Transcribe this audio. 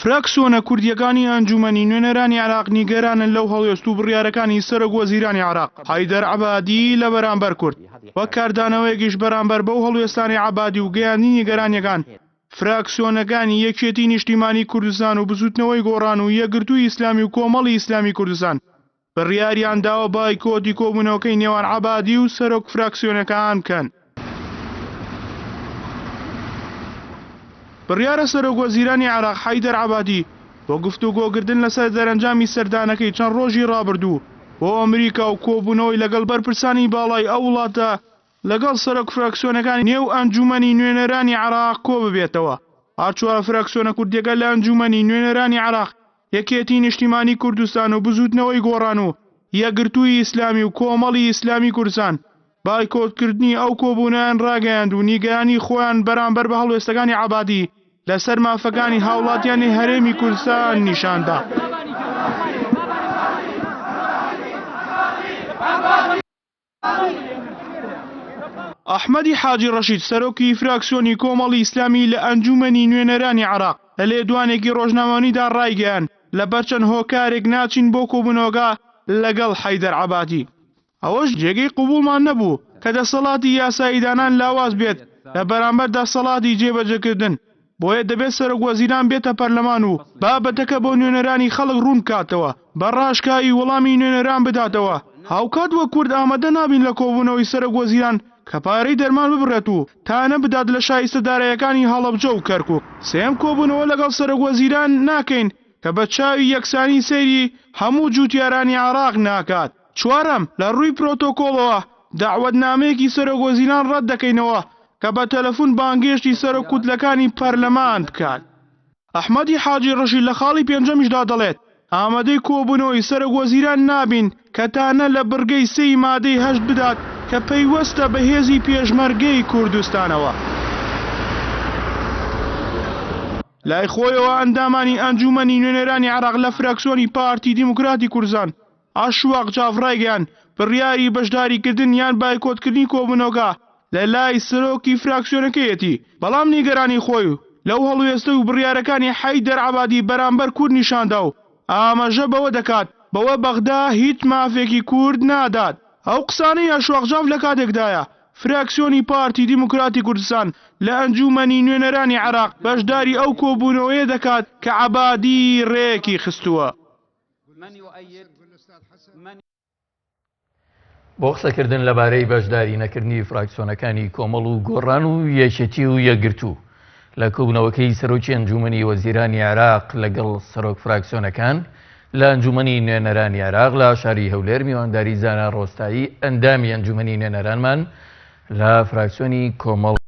فراکسیۆنە کوردیەکانی ئەنجومەنی نوێنەرانی عێراق نیگەرانن لەو هەڵوێست و بڕیارەکانی سەرۆک وەزیرانی عێراق حەیدەر عەبادی لە بەرامبەر کورد وەک کاردانەوەیەکیش بەرامبەر بەو هەڵوێستانی عەبادی و گەیاندنی نیگەرانیەکان. فراکسیۆنەکانی یەکێتی نیشتیمانی کوردستان و بزوتنەوەی گۆڕان و یەکگرتووی ئیسلامی و کۆمەڵی ئیسلامی کوردستان بڕیاریان داوە بایکۆتی کۆبوونەوەکەی نێوان عەبادی و سەرۆک فراکسیۆنەکان بکەن. بڕیارە سەرۆک وەزیرانی عێراق حەیدەر عەبادی بۆ گفتوگۆکردن لەسەر دەرەنجامی سەردانەکەی چەند ڕۆژی ڕابردوو بۆ ئەمریکا و کۆبوونەوەی لەگەڵ بەرپرسانی باڵای ئەو وڵاتە لەگەڵ سەرۆک فراکسیۆنەکانی نێو ئەنجومەنی نوێنەرانی عێراق کۆ ببێتەوە. هەرچوارە فراکسیۆنە کوردیەکە لە ئەنجومەنی نوێنەرانی عێراق یەکێتی نیشتیمانی کوردستان و بزوتنەوەی گۆڕان و یەکگرتووی ئیسلامی و کۆمەڵی ئیسلامی کوردستان بایکۆتکردنی ئەو کۆبوونیان ڕاگەیاند و نیگەیانی خۆیان بەرامبەر بە هەڵوێستەکانی عەبادی لەسەر مافەکانی هاوڵاتیانی هەرێمی کوردستان نیشاندا. ئەحمەدی حاجی ڕەشید سەرۆکی فراکسیۆنی کۆمەڵی ئیسلامی لە ئەنجومەنی نوێنەرانی عێراق لە لێدوانێکی ڕۆژنامەوانیدا ڕایگەیاند لە بەرچەند هۆکارێک ناچین بۆ کۆبوونەوەگا لەگەڵ حەیدەر عەبادی. ئەوەش جێگەی قبوڵمان نەبوو کە دەسەڵاتی یاساییدانان لاواز بێت لە بەرامبەر دەسەڵاتی جێبەجێکردن. بۆیە دەبێت سەرۆک وەزیران بێتە پەرلەمان و بابەتەکە بۆ نوێنەرانی خەڵک ڕوون کاتەوە بە ڕاشکایی وەڵامی نوێنەران بداتەوە. هاوکات وە کورد ئامادە نابین لە کۆبوونەوەی سەرۆک وەزیران کە پارەی دەرمان ببڕێت و تانە بدات لە شایستەدارەیەکانی هەڵەبجە و کەرکووک. سێم کۆبوونەوە لەگەڵ سەرۆک وەزیران ناکەین کە بە چاوی یەکسانی سەیری هەموو جووتیارانی عێراق ناکات. چوارەم لە ڕووی پرۆتۆکۆڵەوە داوەتنامەیەکی سەرۆک وەزیران ڕەت دەکەینەوە کە بە تەلەفۆن بانگێشتی سەرۆک کوتلەکانی پەرلەمان بکات. ئەحمەدی حاجی ڕەشید لە خاڵی پێنجەمیشدا دەڵێت ئامادەی کۆبوونەوەی سەرۆک وەزیران نابین کە تانە لە بڕگەی سێی مادەی 8 بدات کە پەیوەستە بە هێزی پێشمەرگەی کوردستانەوە. لای خۆیەوە ئەندامانی ئەنجومەنی نوێنەرانی عێراق لە فراکسیۆنی پارتی دیموکراتی کوردستان ئاشواق چاوڕایگەیان بڕیاری بەشداریکردن یان بایکۆتکردنی کۆبوونەوەگا لە لای سەرۆکی فراکسیۆنەکەیەتی. بەڵام نیگەرانی خۆی لەو هەڵوێستە و بڕیارەکانی حەیدەر عەبادی بەرامبەر کورد نیشاندا و ئاماژە بەوە دەکات بەوە بەغدا هیچ مافێکی کورد نادات. ئەو قسانەی ئاشواقجاف لە کاتێکدایە فراکسیۆنی پارتی دیموکراتی کوردستان لە ئەنجومەنی نوێنەرانی عێراق بەشداری ئەو کۆبوونەوەیە دەکات کە عەبادی ڕێیەکی خستووە. بۆ قسەکردن لەبارەی بەشداری نەکردنی فراکسیۆنەکانی کۆمەڵ و گۆڕان و یەکێتی و یەکگرتوو لە کۆبوونەوەکەی سەرۆکی ئەنجومەنی وەزیرانی عێراق لەگەڵ سەرۆک فراکسیۆنەکان لە ئەنجومەنی نوێنەرانی عێراق لە شاری هەولێر میوانداری زانا ڕۆستایی ئەندامی ئەنجومەنی نوێنەرانمان لە فراکسیۆنی کۆمەڵ